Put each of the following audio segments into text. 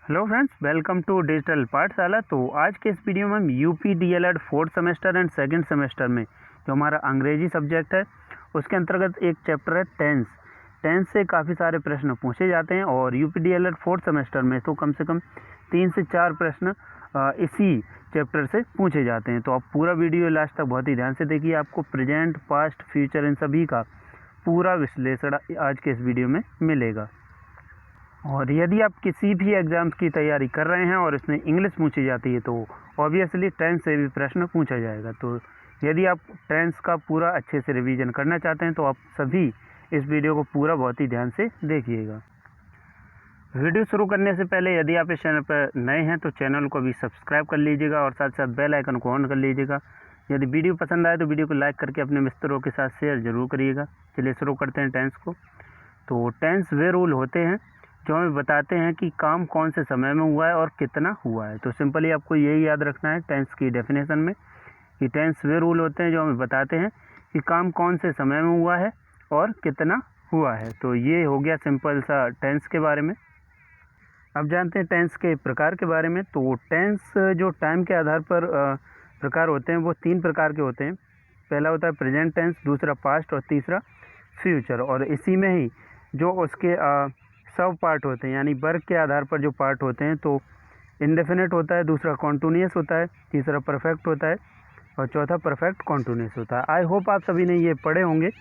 Hello friends, welcome to digital Pathshala. तो आज के इस वीडियो में हम UP DElEd fourth semester and second semester में जो हमारा अंग्रेजी सब्जेक्ट है उसके अंतर्गत एक चैप्टर है टेंस। टेंस से काफ़ी सारे प्रश्न पूछे जाते हैं और यूपी डीएलएड फोर्थ सेमेस्टर में तो कम से कम 3 से 4 प्रश्न इसी चैप्टर से पूछे जाते हैं। तो आप पूरा वीडियो लास्ट तक बहुत ही ध्यान से देखिए, आपको प्रेजेंट, पास्ट, फ्यूचर इन सभी का पूरा विश्लेषण आज के इस वीडियो में मिलेगा। और यदि आप किसी भी एग्ज़ाम्स की तैयारी कर रहे हैं और इसमें इंग्लिश पूछी जाती है तो ऑब्वियसली टेंस से भी प्रश्न पूछा जाएगा। तो यदि आप टेंस का पूरा अच्छे से रिवीजन करना चाहते हैं तो आप सभी इस वीडियो को पूरा बहुत ही ध्यान से देखिएगा। वीडियो शुरू करने से पहले यदि आप इस चैनल पर नए हैं तो चैनल को भी सब्सक्राइब कर लीजिएगा और साथ साथ बेल आइकन को ऑन कर लीजिएगा। यदि वीडियो पसंद आए तो वीडियो को लाइक करके अपने मित्रों के साथ शेयर जरूर करिएगा। चलिए शुरू करते हैं टेंस को। तो टेंस वे रूल होते हैं जो हमें बताते हैं कि काम कौन से समय में हुआ है और कितना हुआ है। तो सिंपली आपको यही याद रखना है टेंस की डेफिनेशन में कि टेंस वे रूल होते हैं जो हमें बताते हैं कि काम कौन से समय में हुआ है और कितना हुआ है। तो ये हो गया सिंपल सा टेंस के बारे में। अब जानते हैं टेंस के प्रकार के बारे में। तो टेंस जो टाइम के आधार पर प्रकार होते हैं वो 3 प्रकार के होते हैं। पहला होता है प्रेजेंट टेंस, दूसरा पास्ट और तीसरा फ्यूचर। और इसी में ही जो उसके सब पार्ट होते हैं यानी वर्ग के आधार पर जो पार्ट होते हैं तो इंडेफिनिट होता है, दूसरा कॉन्टिन्यूअस होता है, तीसरा परफेक्ट होता है और चौथा परफेक्ट कॉन्टिन्यूअस होता है। आई होप आप सभी ने ये पढ़े होंगे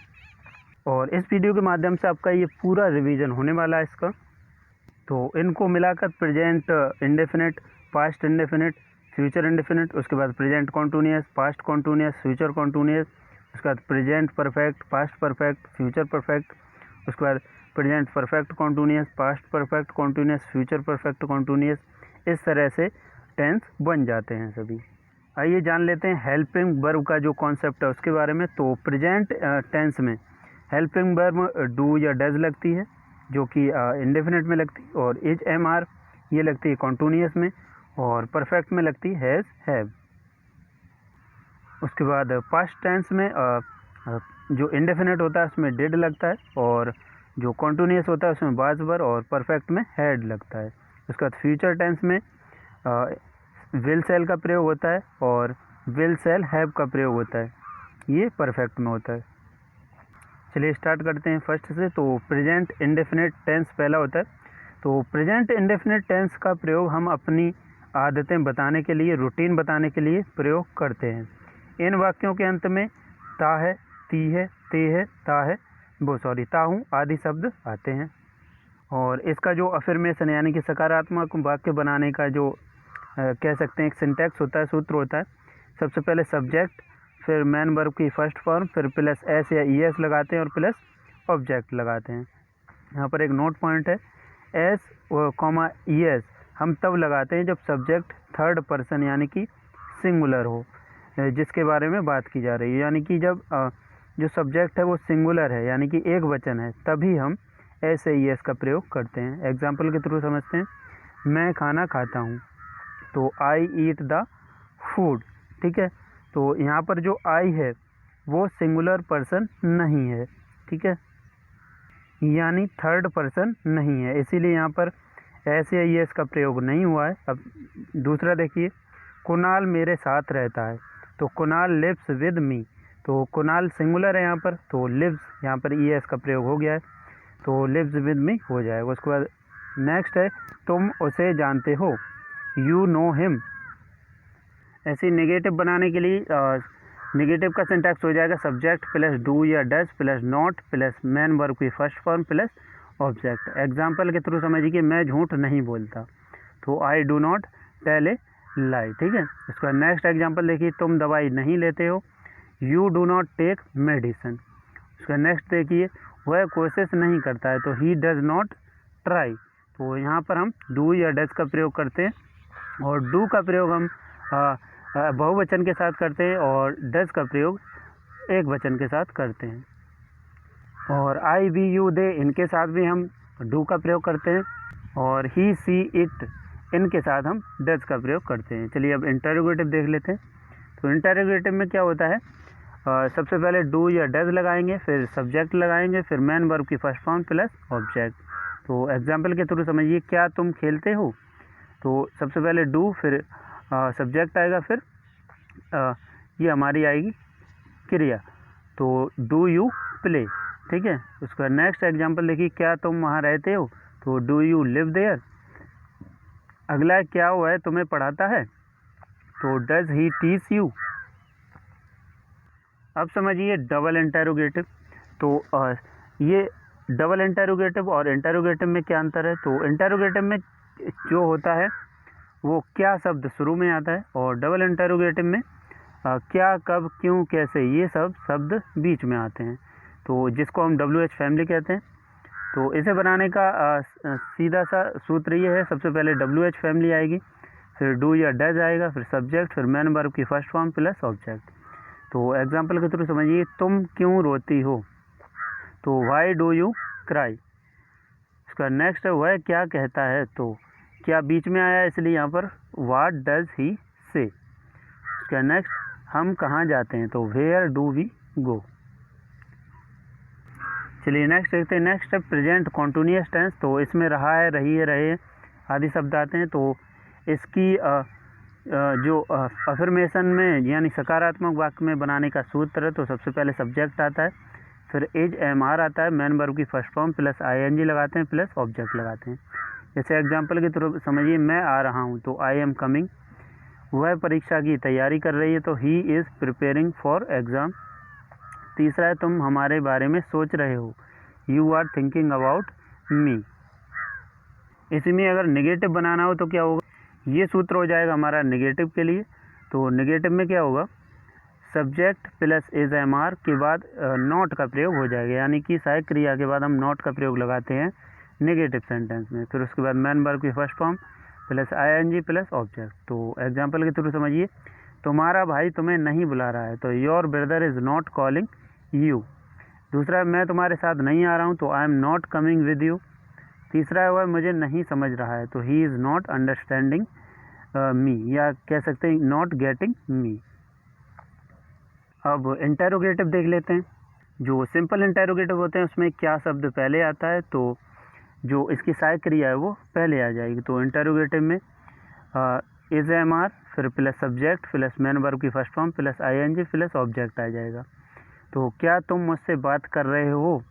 और इस वीडियो के माध्यम से आपका ये पूरा रिवीजन होने वाला है इसका। तो इनको मिलाकर present indefinite, past indefinite, future indefinite, उसके बाद present continuous, past continuous, future continuous, उसके बाद present perfect, past perfect, future perfect, उसके बाद present perfect continuous, past perfect continuous, future perfect continuous. इस तरह से टेंस बन जाते हैं सभी। आइए जान लेते हैं हेल्पिंग वर्ब का जो कॉन्सेप्ट है उसके बारे में। तो प्रेजेंट टेंस में हेल्पिंग वर्ब डू या डज लगती है जो कि इंडेफिनिट में लगती है, और इज, एम, आर ये लगती है कॉन्टिन्यूअस में, और परफेक्ट में लगती है हैज़, हैव। उसके बाद पास्ट टेंस में जो इंडेफिनिट होता है उसमें डिड लगता है, और जो कॉन्टिन्यूअस होता है उसमें वाज वर, और परफेक्ट में हैड लगता है। उसके बाद फ्यूचर टेंस में विल सेल का प्रयोग होता है और विल सेल हैव का प्रयोग होता है, ये परफेक्ट में होता है। चलिए स्टार्ट करते हैं फर्स्ट से। तो प्रेजेंट इंडेफिनिट टेंस पहला होता है। तो प्रेजेंट इंडेफिनिट टेंस का प्रयोग हम अपनी आदतें बताने के लिए, रूटीन बताने के लिए प्रयोग करते हैं। इन वाक्यों के अंत में ता है, ती है, ते है, ता है, ता हूँ आदि शब्द आते हैं। और इसका जो अफर्मेशन यानी कि सकारात्मक वाक्य बनाने का जो कह सकते हैं एक सिंटैक्स होता है, सूत्र होता है। सबसे पहले सब्जेक्ट, फिर मैन वर्ब की फर्स्ट फॉर्म, फिर प्लस एस या ई एस लगाते हैं और प्लस ऑब्जेक्ट लगाते हैं। यहाँ पर एक नोट पॉइंट है, एस कॉमा ई एस हम तब लगाते हैं जब सब्जेक्ट थर्ड पर्सन यानी कि सिंगुलर हो, जिसके बारे में बात की जा रही है। यानी कि जब जो सब्जेक्ट है वो सिंगुलर है यानी कि एक वचन है, तभी हम एस ई एस का प्रयोग करते हैं। एग्जाम्पल के थ्रू समझते हैं। मैं खाना खाता हूँ तो आई ईट द फूड, ठीक है। तो यहाँ पर जो आई है वो सिंगुलर पर्सन नहीं है, ठीक है, यानी थर्ड पर्सन नहीं है, इसीलिए यहाँ पर एस या ई एस का प्रयोग नहीं हुआ है। अब दूसरा देखिए, कुणाल मेरे साथ रहता है तो कुणाल लिव्स विद मी, तो कुणाल सिंगुलर है यहाँ पर, तो लिव्स यहाँ पर ई एस का प्रयोग हो गया है, तो लिव्स विद मी हो जाएगा। उसके बाद नेक्स्ट है, तुम उसे जानते हो, यू नो हिम। ऐसे नेगेटिव बनाने के लिए नेगेटिव का सिंटैक्स हो जाएगा सब्जेक्ट प्लस डू या does plus not plus main verb की first form plus object. Example के थ्रू समझिए, मैं झूठ नहीं बोलता तो I do not tell a lie, ठीक है। उसका नेक्स्ट एग्जाम्पल देखिए, तुम दवाई नहीं लेते हो, you do not take medicine. उसका नेक्स्ट देखिए, वह कोशिश नहीं करता है तो ही डज नॉट ट्राई। तो यहाँ पर हम डू या डज का प्रयोग करते हैं, और डू का प्रयोग हम बहुवचन के साथ करते हैं और डज का प्रयोग एक वचन के साथ करते हैं। और आई, वी, यू, दे इनके साथ भी हम डू का प्रयोग करते हैं, और ही, सी, इट इनके साथ हम डज का प्रयोग करते हैं। चलिए अब इंटरोगेटिव देख लेते हैं। तो इंटरोगेटिव में क्या होता है, सबसे पहले डू या डज लगाएंगे, फिर सब्जेक्ट लगाएंगे, फिर मैन वर्ब की फर्स्ट फॉर्म प्लस ऑब्जेक्ट। तो एग्जाम्पल के थ्रू समझिए, क्या तुम खेलते हो, तो सबसे पहले डू, फिर सब्जेक्ट आएगा, फिर ये हमारी आएगी क्रिया, तो डू यू प्ले, ठीक है। उसका नेक्स्ट एग्जांपल देखिए, क्या तुम वहाँ रहते हो, तो डू यू लिव देयर। अगला क्या हुआ है, तुम्हें पढ़ाता है, तो डज ही टीच यू। अब समझिए डबल इंटेरोगेटिव। तो ये डबल इंटेरोगेटिव और इंटेरोगेटिव में क्या अंतर है, तो इंटेरोगेटिव में जो होता है वो क्या शब्द शुरू में आता है, और डबल इंटेरोगेटिव में क्या, कब, क्यों, कैसे, ये सब शब्द बीच में आते हैं, तो जिसको हम WH फैमिली कहते हैं। तो इसे बनाने का सीधा सा सूत्र ये है, सबसे पहले WH फैमिली आएगी, फिर डू या डज आएगा, फिर सब्जेक्ट, फिर मैन वर्ब की फर्स्ट फॉर्म प्लस ऑब्जेक्ट। तो एग्जाम्पल के थ्रू समझिए, तुम क्यों रोती हो, तो वाई डू यू क्राई। इसका नेक्स्ट है, वह क्या कहता है, तो क्या बीच में आया इसलिए यहाँ पर वाट डज ही से। इसका नेक्स्ट, हम कहाँ जाते हैं, तो वेयर डू वी गो। चलिए नेक्स्ट देखते हैं। नेक्स्ट है प्रेजेंट कॉन्टिन्यूअस टेंस। तो इसमें रहा है, रही है, रहे आदि शब्द आते हैं। तो इसकी जो अफर्मेशन में यानी सकारात्मक वाक्य में बनाने का सूत्र है, तो सबसे पहले सब्जेक्ट आता है, फिर इज एम आर आता है, मैन वर्ब की फर्स्ट फॉर्म प्लस ING लगाते हैं, प्लस ऑब्जेक्ट लगाते हैं। जैसे एग्जाम्पल के थ्रू समझिए, मैं आ रहा हूँ, तो आई एम कमिंग। वह परीक्षा की तैयारी कर रही है, तो he is preparing for exam. तीसरा है, तुम हमारे बारे में सोच रहे हो, you are thinking about me. इसी में अगर नेगेटिव बनाना हो तो क्या होगा, ये सूत्र हो जाएगा हमारा नेगेटिव के लिए। तो नेगेटिव में क्या होगा, subject plus is am are के बाद नॉट का प्रयोग हो जाएगा, यानी कि सहायक क्रिया के बाद हम नॉट का प्रयोग लगाते हैं नेगेटिव सेंटेंस में। फिर उसके बाद मैन वर्ब की first form plus ING plus object. तो एग्जाम्पल के थ्रू समझिए, तुम्हारा भाई तुम्हें नहीं बुला रहा है, तो your brother is not calling you. दूसरा, मैं तुम्हारे साथ नहीं आ रहा हूँ, तो I am not coming with you. तीसरा है, वह मुझे नहीं समझ रहा है, तो he is not understanding me, या कह सकते हैं नॉट गेटिंग मी। अब इंटेरोगेटिव देख लेते हैं। जो सिंपल इंटेरोगेटिव होते हैं उसमें क्या शब्द पहले आता है, तो जो इसकी सहायक क्रिया है वो पहले आ जाएगी। तो इंटेरोगेटिव में इज एम आर, फिर plus subject plus main verb की first form plus ING plus object आ जाएगा। तो क्या तुम मुझसे बात कर रहे हो,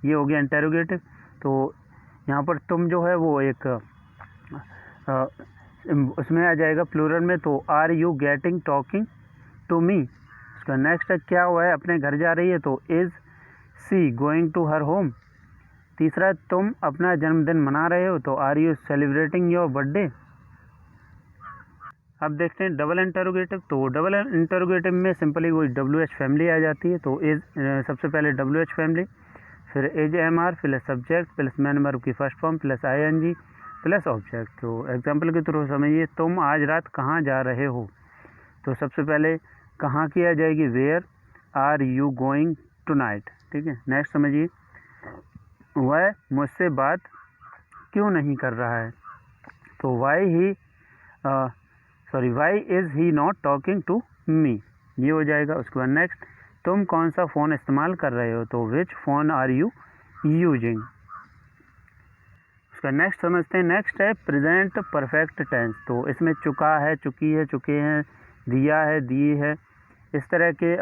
ये हो गया इंटेरोगेटिव। तो यहाँ पर तुम जो है वो एक उसमें आ जाएगा प्लूरल में, तो are you getting talking to me. उसका नेक्स्ट है, क्या हुआ है, अपने घर जा रही है, तो is she going to her home. तीसरा, तुम अपना जन्मदिन मना रहे हो, तो are you celebrating your birthday. अब देखते हैं डबल इंटरोगेटिव। तो डबल इंटरोगेटिव में सिंपली वही WH फैमिली आ जाती है। तो इज सबसे पहले WH फैमिली, फिर is am are plus subject plus main verb की first form plus ING plus object. तो एग्जाम्पल के थ्रू समझिए, तुम आज रात कहाँ जा रहे हो, तो सबसे पहले कहाँ की आ जाएगी, where are you going tonight, ठीक है। नेक्स्ट समझिए, वह मुझसे बात क्यों नहीं कर रहा है, तो why is he not talking to me, ये हो जाएगा। उसके बाद नेक्स्ट, तुम कौन सा फ़ोन इस्तेमाल कर रहे हो, तो विच फ़ोन आर यू यूजिंग। उसका नेक्स्ट समझते हैं। नेक्स्ट है प्रेजेंट परफेक्ट टेंस। तो इसमें चुका है, चुकी है, चुके हैं, दिया है, दिए है, इस तरह के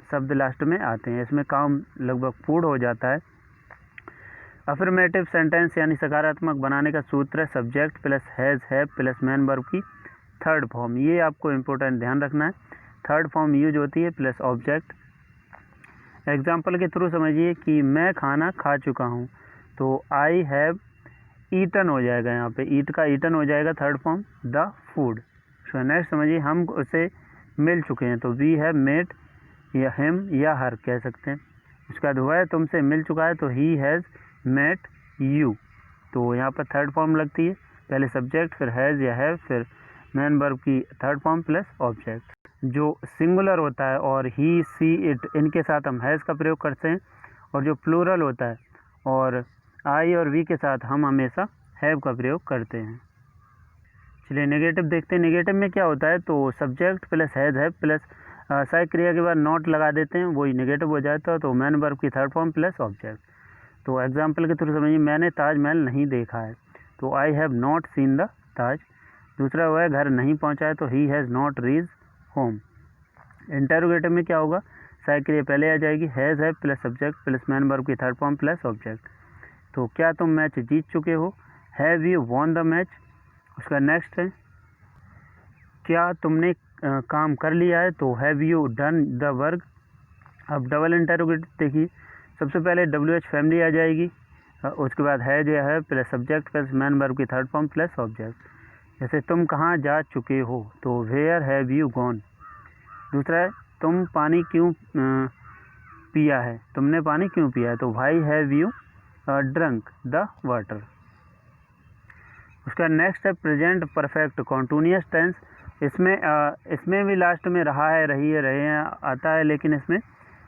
शब्द लास्ट में आते हैं। इसमें काम लगभग पूर्ण हो जाता है। अफर्मेटिव सेंटेंस यानी सकारात्मक बनाने का सूत्र है subject plus has have plus main verb की थर्ड फॉर्म। ये आपको इम्पोर्टेंट ध्यान रखना है, थर्ड फॉर्म यूज होती है प्लस ऑब्जेक्ट। एग्जाम्पल के थ्रू समझिए कि मैं खाना खा चुका हूँ, तो आई हैव ईटन हो जाएगा, यहाँ पे ईट का ईटन हो जाएगा third form the food. So next समझिए, हम उसे मिल चुके हैं, तो वी हैव मेट या हिम या हर कह सकते हैं। उसका बाद हुआ है तुमसे मिल चुका है, तो ही हैज़ मेट यू। तो यहाँ पर थर्ड फॉर्म लगती है, पहले सब्जेक्ट फिर हैज़ या हैव फिर मैन वर्ब की थर्ड फॉर्म प्लस ऑब्जेक्ट। जो सिंगुलर होता है और ही सी इट, इनके साथ हम हैज़ का प्रयोग करते हैं, और जो प्लूरल होता है और आई और वी के साथ हम हमेशा हैव का प्रयोग करते हैं। चलिए नेगेटिव देखते हैं। नेगेटिव में क्या होता है, तो subject plus has have plus सहायक क्रिया के बाद नॉट लगा देते हैं, वही नेगेटिव हो जाता है। तो मैन वर्ब की थर्ड फॉर्म प्लस ऑब्जेक्ट। तो एग्जाम्पल के थ्रू समझिए, मैंने ताजमहल नहीं देखा है, तो I have not seen the Taj. दूसरा वह घर नहीं पहुंचा है, तो he has not reach home. Interrogative में क्या होगा, सहायक क्रिया पहले आ जाएगी, हैज़ है plus subject plus main verb की थर्ड फॉर्म प्लस ऑब्जेक्ट। तो क्या तुम मैच जीत चुके हो, have you won the match. उसका नेक्स्ट है, क्या तुमने काम कर लिया है, तो have you done the work. अब डबल इंटेरोगेटिव देखिए, सबसे पहले WH फैमिली आ जाएगी, उसके बाद हैज या have plus subject plus main verb की थर्ड फॉर्म प्लस ऑब्जेक्ट। जैसे तुम कहाँ जा चुके हो, तो वेयर हैव यू गॉन। दूसरा है, तुम पानी क्यों पिया है, तुमने पानी क्यों पिया है, तो why have you drunk the water. उसका नेक्स्ट है प्रेजेंट परफेक्ट कॉन्टिन्यूअस टेंस। इसमें भी लास्ट में रहा है, रही है, रहे हैं आता है, लेकिन इसमें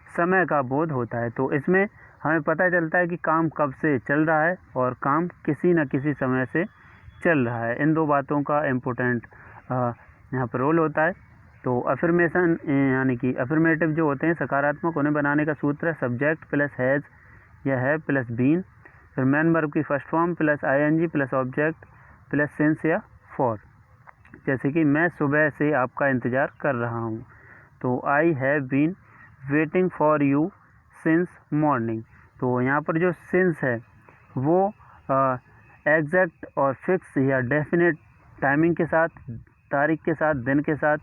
समय का बोध होता है। तो इसमें हमें पता चलता है कि काम कब से चल रहा है और काम किसी न किसी समय से चल रहा है। इन दो बातों का इम्पोर्टेंट यहाँ पर रोल होता है। तो अफर्मेशन यानी कि अफर्मेटिव जो होते हैं सकारात्मक, उन्हें बनाने का सूत्र है सब्जेक्ट प्लस हैज़ या है प्लस बीन, फिर मैन वर्ब की first form plus ING plus object plus since या फॉर। जैसे कि मैं सुबह से आपका इंतज़ार कर रहा हूँ, तो I have been waiting for you since morning. तो यहाँ पर जो सिंस है वो एग्जैक्ट और फिक्स या डेफिनेट टाइमिंग के साथ, तारीख के साथ, दिन के साथ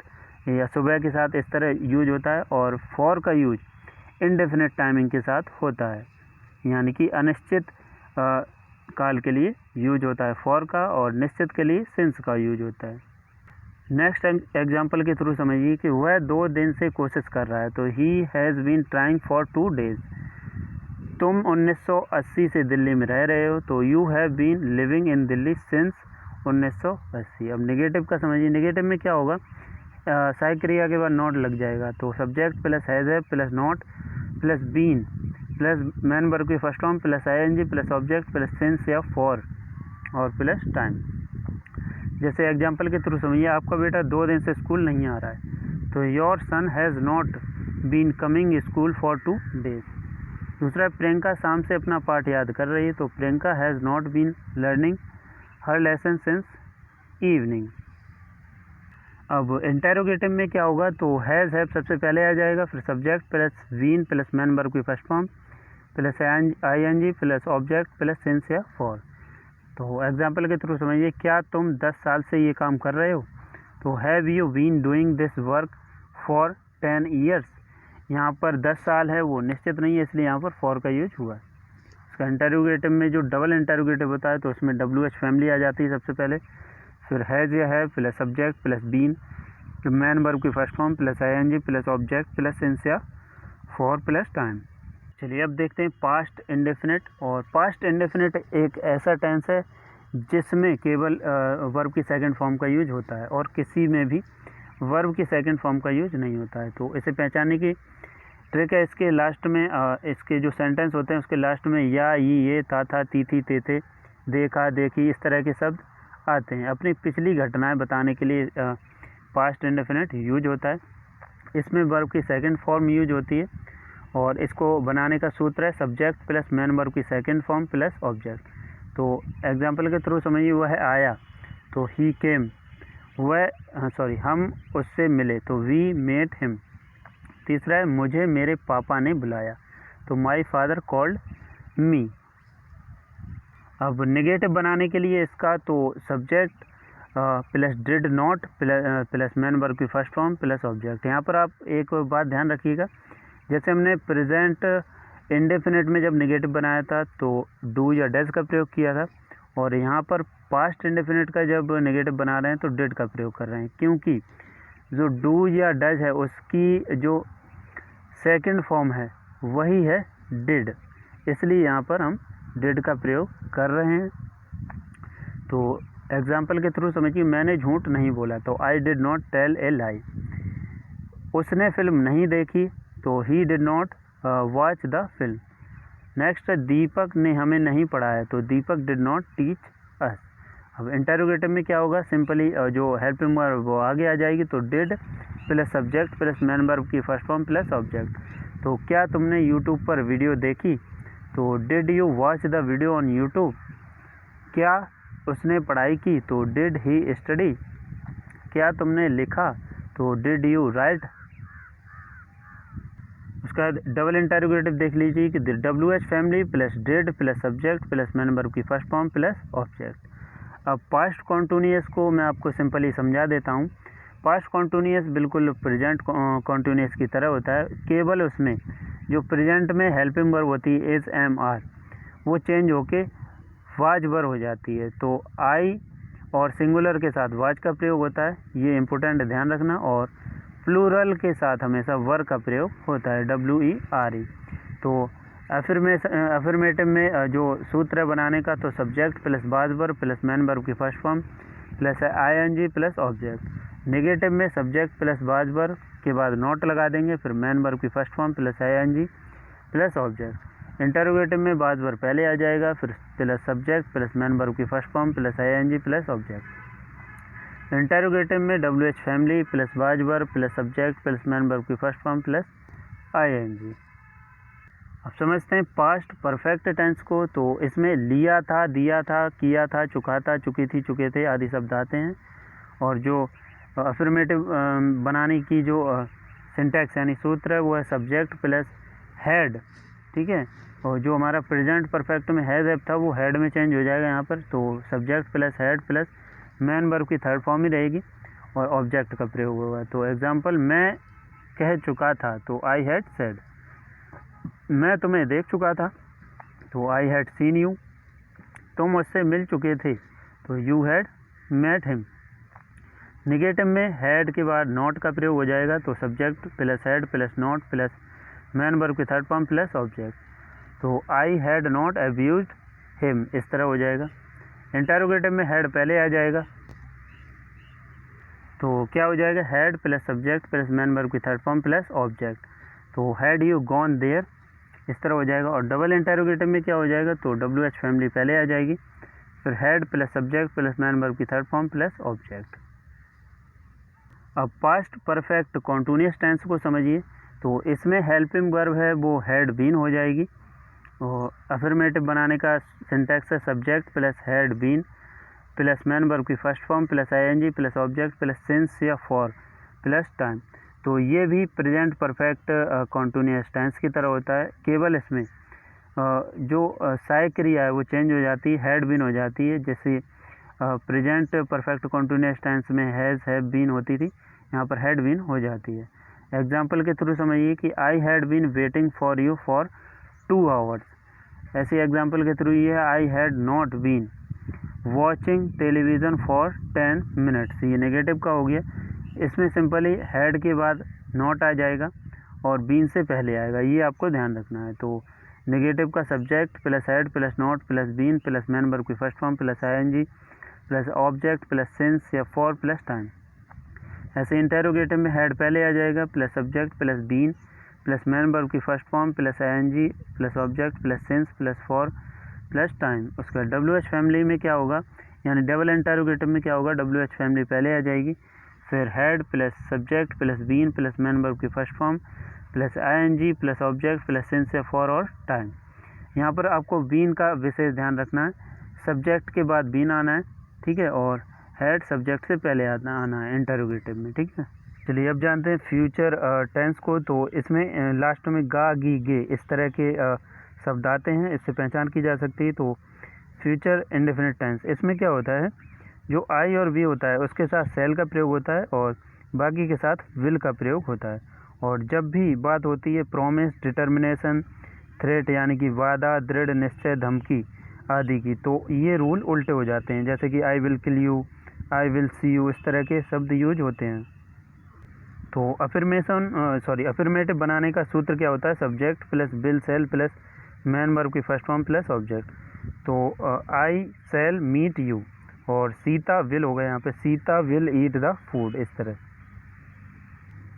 या सुबह के साथ इस तरह यूज होता है, और फॉर का यूज इनडेफिनेट टाइमिंग के साथ होता है, यानी कि अनिश्चित काल के लिए यूज होता है फॉर का, और निश्चित के लिए सिंस का यूज होता है। नेक्स्ट एग्जाम्पल के थ्रू समझिए कि वह 2 दिन से कोशिश कर रहा है, तो he has been trying for 2 days। तुम 1980 से दिल्ली में रह रहे हो, तो you have been living in Delhi since 1980। अब नेगेटिव का समझिए, नेगेटिव में क्या होगा, सहायक क्रिया के बाद नॉट लग जाएगा, तो सब्जेक्ट प्लस हैज़ है plus not plus been plus main verb की first form plus ING plus object plus since या फॉर और प्लस टाइम। जैसे एग्जाम्पल के थ्रू समझिए, आपका बेटा 2 दिन से स्कूल नहीं आ रहा है, तो your son has not been coming school for 2 days। दूसरा, प्रियंका शाम से अपना पाठ याद कर रही है, तो Priyanka has not been learning her lesson since evening. अब इंटेरोगेटिव में क्या होगा, तो हैज़ है सबसे पहले आ जाएगा, फिर subject plus been plus main verb की first form plus ING plus object plus since या फॉर। तो एग्जाम्पल के थ्रू समझिए, क्या तुम 10 साल से ये काम कर रहे हो, तो have you been doing this work for 10 years। यहाँ पर 10 साल है वो निश्चित नहीं है, इसलिए यहाँ पर फॉर का यूज हुआ है। इसका इंटेरोगेटिव में जो डबल इंटेरोगेटिव होता है, तो उसमें WH फैमिली आ जाती है सबसे पहले, फिर हैज़ या have plus subject plus been main verb की first form plus ING plus object plus since या फॉर प्लस टाइम। चलिए अब देखते हैं पास्ट इंडेफिनिट। और पास्ट इंडेफिनिट एक ऐसा टेंस है जिसमें केवल वर्ब की सेकंड फॉर्म का यूज होता है और किसी में भी वर्ब की सेकंड फॉर्म का यूज नहीं होता है। तो इसे पहचानने की ट्रिक है, इसके लास्ट में इसके जो सेंटेंस होते हैं उसके लास्ट में या, ये, था, ती, थी, ते थे, देखा, देखी, इस तरह के शब्द आते हैं। अपनी पिछली घटनाएं बताने के लिए पास्ट इंडेफिनिट यूज होता है। इसमें वर्ब की सेकंड फॉर्म यूज होती है और इसको बनाने का सूत्र है सब्जेक्ट प्लस मैन वर्ब की सेकंड फॉर्म प्लस ऑब्जेक्ट। तो एग्जांपल के थ्रू समझिए, वह आया तो ही केम, हम उससे मिले तो वी मेट हिम। तीसरा है, मुझे मेरे पापा ने बुलाया, तो माय फादर कॉल्ड मी। अब नेगेटिव बनाने के लिए इसका तो subject plus did not plus main verb की फर्स्ट फॉर्म प्लस ऑब्जेक्ट। यहाँ पर आप एक बात ध्यान रखिएगा, जैसे हमने प्रेजेंट इंडेफिनिट में जब नेगेटिव बनाया था तो डू या डज का प्रयोग किया था, और यहाँ पर पास्ट इंडेफिनिट का जब नेगेटिव बना रहे हैं तो डिड का प्रयोग कर रहे हैं, क्योंकि जो डू या डज है उसकी जो सेकंड फॉर्म है वही है डिड, इसलिए यहाँ पर हम डिड का प्रयोग कर रहे हैं। तो एग्जाम्पल के थ्रू समझिए, मैंने झूठ नहीं बोला, तो I did not tell a lie. उसने फिल्म नहीं देखी, तो he did not watch the film. Next है, दीपक ने हमें नहीं पढ़ाया, तो Deepak did not teach us. अब इंटेरोगेटिव में क्या होगा, सिंपली जो हेल्पिंग वर्ब वो आगे आ जाएगी, तो did plus subject plus main verb की फर्स्ट फॉर्म प्लस ऑब्जेक्ट। तो क्या तुमने यूट्यूब पर वीडियो देखी, तो did you watch the video on YouTube. क्या उसने पढ़ाई की, तो डिड ही स्टडी क्या तुमने लिखा, तो डिड यू राइट। उसका डबल इंटरोगेटिव देख लीजिए कि WH family plus did plus subject plus main verb की फर्स्ट फॉर्म प्लस ऑब्जेक्ट। अब पास्ट कॉन्टिन्यूअस को मैं आपको सिंपली समझा देता हूँ। पास्ट कॉन्टिन्यूअस बिल्कुल प्रेजेंट कॉन्टिन्यूअस की तरह होता है, केवल उसमें जो प्रेजेंट में हेल्पिंग वर्ब होती है इज, एम, आर, वो चेंज होके वाज वर्ब हो जाती है। तो आई और सिंगुलर के साथ वाज का प्रयोग होता है, ये इम्पोर्टेंट ध्यान रखना। और प्लूरल के साथ हमेशा वर का प्रयोग होता है, WERE। तो अफर्मेटिव में जो सूत्र है बनाने का, तो subject plus was verb plus main verb की first form plus ING plus object. Negative में सब्जेक्ट प्लस बाज वर्ब के बाद नॉट लगा देंगे, फिर मैन वर्ब की first form plus ING plus object. Interrogative में बाज वर्ब पहले आ जाएगा, फिर plus subject plus main verb की first form plus ING plus object. Interrogative में WH family plus was verb plus subject plus main verb की first form plus ING। अब समझते हैं पास्ट परफेक्ट टेंस को। तो इसमें लिया था, दिया था, किया था, चुका था, चुकी थी, चुके थे आदि शब्द आते हैं। और जो अफर्मेटिव बनाने की जो सिंटैक्स यानी सूत्र है वो है सब्जेक्ट प्लस हैड, ठीक है। और जो हमारा प्रेजेंट परफेक्ट में हैज़ था वो हैड में चेंज हो जाएगा यहाँ पर। तो subject plus had plus main verb की थर्ड फॉर्म ही रहेगी और ऑब्जेक्ट का प्रयोग होगा। तो एग्जांपल, मैं कह चुका था, तो आई हैड सेड। मैं तुम्हें देख चुका था, तो आई हैड सीन यू। तुम मुझसे मिल चुके थे, तो you had met him. Negative में हैड के बाद नॉट का प्रयोग हो जाएगा, तो subject plus had plus not plus main verb की थर्ड फॉर्म प्लस ऑब्जेक्ट। तो I had not abused him, इस तरह हो जाएगा। इंटरोगेटिव में हैड पहले आ जाएगा, तो क्या हो जाएगा, had plus subject plus main verb की थर्ड फॉर्म प्लस ऑब्जेक्ट। तो हैड यू गॉन देयर, इस तरह हो जाएगा। और डबल इंटरोगेटिव में क्या हो जाएगा, तो WH फैमिली पहले आ जाएगी, फिर had plus subject plus main verb की थर्ड फॉर्म प्लस ऑब्जेक्ट। अब पास्ट परफेक्ट कॉन्टिन्यूअस टेंस को समझिए। तो इसमें हेल्पिंग वर्ब है वो हैड बीन हो जाएगी। और अफर्मेटिव बनाने का सिंटैक्स है subject plus had been plus main verb की first form plus ING plus object plus since या फॉर प्लस टाइम। तो ये भी प्रेजेंट परफेक्ट कॉन्टिन्यूअस टेंस की तरह होता है, केवल इसमें जो साय क्रिया है वो चेंज हो जाती है, हैड बीन हो जाती है। जैसे प्रेजेंट परफेक्ट कॉन्टिन्यूअस टेंस में हैज़ हैव बीन होती थी, यहाँ पर हैड बीन हो जाती है। एग्जाम्पल के थ्रू समझिए कि I had been waiting for you for 2 hours. ऐसे एग्जाम्पल के थ्रू ये है I had not been watching television for 10 minutes, ये नेगेटिव का हो गया। इसमें सिंपली हैड के बाद नॉट आ जाएगा और बीन से पहले आएगा, ये आपको ध्यान रखना है। तो नेगेटिव का subject plus had plus not plus been plus main verb की first form plus ING plus object plus since या फॉर प्लस टाइम। ऐसे इंटरोगेटिव में हैड पहले आ जाएगा plus subject plus been plus main verb की first form plus ING plus object plus since plus for plus time. उसका WH family में क्या होगा, यानी डबल इंटरोगेटिव में क्या होगा, WH फैमिली पहले आ जाएगी, फिर had plus subject plus been plus main verb की first form plus ING plus object plus since या फॉर और टाइम। यहाँ पर आपको बीन का विशेष ध्यान रखना है, सब्जेक्ट के बाद बीन आना है, ठीक है, और हैड सब्जेक्ट से पहले आना है इंटरोगेटिव में, ठीक है। चलिए अब जानते हैं फ्यूचर टेंस को। तो इसमें लास्ट में गा, गी, गे इस तरह के शब्द आते हैं, इससे पहचान की जा सकती है। तो फ्यूचर इंडेफिनिट टेंस, इसमें क्या होता है, जो आई और वी होता है उसके साथ सेल का प्रयोग होता है और बाकी के साथ विल का प्रयोग होता है। और जब भी बात होती है प्रॉमिस, डिटर्मिनेशन, थ्रेट यानी कि वादा, दृढ़ निश्चय, धमकी आदि की, तो ये रूल उल्टे हो जाते हैं। जैसे कि I will kill you, I will see you, इस तरह के शब्द यूज होते हैं। तो अफर्मेटिव बनाने का सूत्र क्या होता है, subject plus will shall plus main verb की फर्स्ट फॉर्म प्लस ऑब्जेक्ट। तो आई सेल मीट यू और सीता विल होगा, यहाँ पे Sita will eat the food, इस तरह।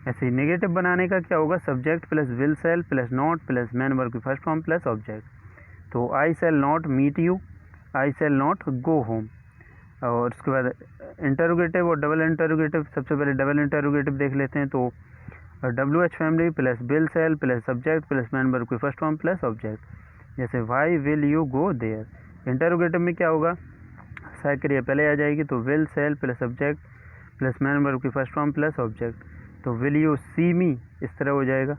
ऐसे नेगेटिव बनाने का क्या होगा, subject plus will shall plus not plus main verb की फर्स्ट फॉर्म प्लस ऑब्जेक्ट। तो I shall not meet you, I shall not go home. और उसके बाद इंटरोगेटिव और डबल इंटरोगेटिव, सबसे पहले डबल इंटरोगेटिव देख लेते हैं। तो WH family plus will shall plus subject plus main verb की फर्स्ट फॉर्म प्लस ऑब्जेक्ट। जैसे why will you go there. Interrogative में क्या होगा, साय क्रिया पहले आ जाएगी, तो will shall plus subject plus main verb की फर्स्ट फॉर्म प्लस ऑब्जेक्ट, तो विल यू सी मी इस तरह हो जाएगा।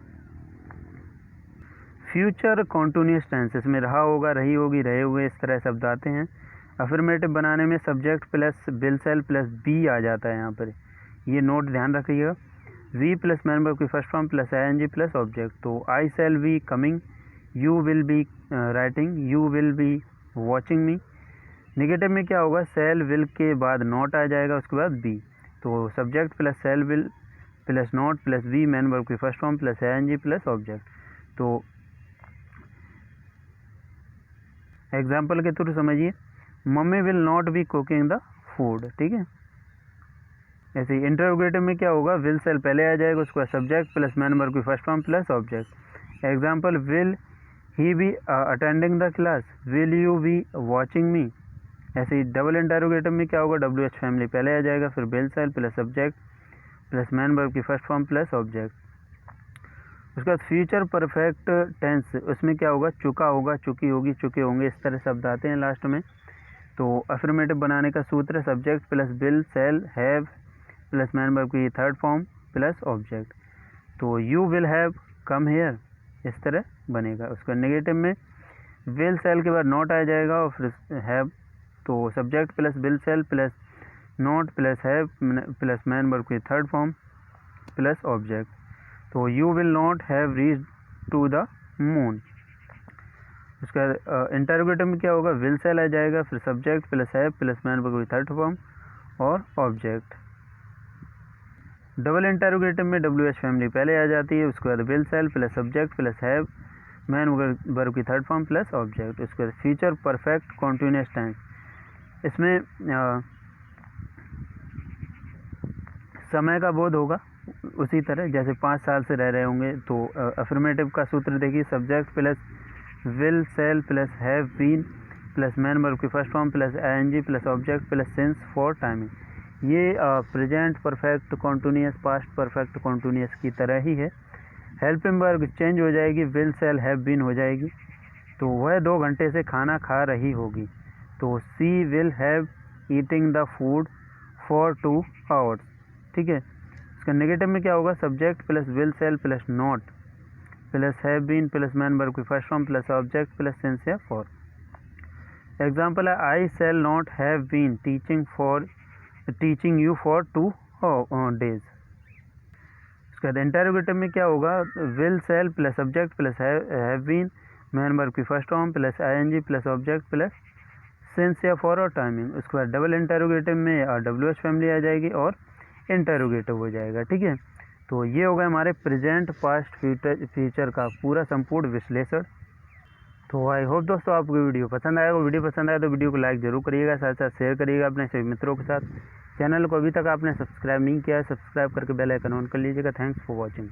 फ्यूचर कॉन्टिन्यूस टेंसेस में रहा होगा, रही होगी, रहे हुए, इस तरह शब्द आते हैं। अफर्मेटिव बनाने में subject plus will shall plus be आ जाता है यहाँ पर, ये नोट ध्यान रखिएगा। वी प्लस मैन वर्ब की first form plus ING plus object, तो I shall be coming, you will be writing, you will be watching me. Negative में क्या होगा, सेल विल के बाद नॉट आ जाएगा, उसके बाद बी, तो subject plus shall will plus not plus be main verb की first form plus ING plus object. तो एग्जाम्पल के थ्रू समझिए, mummy will not be cooking the food, ठीक है। ऐसे ही इंटरोगेटिव में क्या होगा, विल सेल पहले आ जाएगा, उसके बाद सब्जेक्ट प्लस मैन वर्ब की first form plus object. Example, will he be attending the class, will you B watching मी। ऐसे ही डबल इंटरोगेटिव में क्या होगा, डब्ल्यू एच फैमिली पहले आ जाएगा, फिर will shall plus subject plus main verb की फर्स्ट फॉर्म प्लस ऑब्जेक्ट। उसके बाद फ्यूचर परफेक्ट टेंस, उसमें क्या होगा, चुका होगा, चुकी होगी, चुके होंगे, इस तरह शब्द आते हैं लास्ट में। तो अफर्मेटिव बनाने का सूत्र subject plus will shall have plus main verb की थर्ड फॉर्म प्लस ऑब्जेक्ट, तो you will have come here, इस तरह बनेगा। उसका नेगेटिव में विल सेल के बाद नॉट आ जाएगा और फिर हैव, तो subject plus will shall plus not plus have plus main verb की थर्ड फॉर्म प्लस ऑब्जेक्ट, तो you will not have reach to the moon. उसका इंटरोगेटिव में क्या होगा, विल सेल आ जाएगा, फिर subject plus have plus main verb की थर्ड फॉर्म और ऑब्जेक्ट। डबल इंटरोगेटिव में डब्ल्यू एच फैमिली पहले आ जाती है, उसके बाद will shall plus subject plus have main verb की थर्ड फॉर्म प्लस ऑब्जेक्ट। उसके बाद फ्यूचर परफेक्ट कॉन्टिन्यूस टेंस, इसमें समय का बोध होगा, उसी तरह जैसे 5 साल से रह रहे होंगे, तो अफर्मेटिव का सूत्र देखिए, subject plus will shall plus have been plus main verb की first form plus ING plus object plus since for timing. ये present perfect continuous past perfect continuous की तरह ही है। हेल्पिंग वर्ब चेंज हो जाएगी, विल सेल हैव बीन हो जाएगी, तो वह 2 घंटे से खाना खा रही होगी, तो she will have eating the food for 2 hours, ठीक है। इसका नेगेटिव में क्या होगा, subject plus will shall plus not plus have been plus main verb की first form plus object plus since या फॉर। एग्जाम्पल है, I shall not have been teaching you for 2 days। उसके बाद इंटरोगेटिव में क्या होगा, will shall plus subject plus have been main verb की first form plus ING plus object plus since या for और टाइमिंग। उसके बाद डबल इंटरोगेटिव में डब्ल्यू एच फैमिली आ जाएगी और इंटरोगेटिव हो जाएगा, ठीक है। तो ये हो गया हमारे प्रेजेंट पास्ट फ्यूचर का पूरा संपूर्ण विश्लेषण। तो आई होप दोस्तों आपको वीडियो पसंद आएगा। वीडियो पसंद आए तो वीडियो को लाइक जरूर करिएगा, साथ साथ शेयर करिएगा अपने सभी मित्रों के साथ। चैनल को अभी तक आपने सब्सक्राइब नहीं किया है, सब्सक्राइब करके बेल आइकन ऑन कर लीजिएगा। Thanks for watching.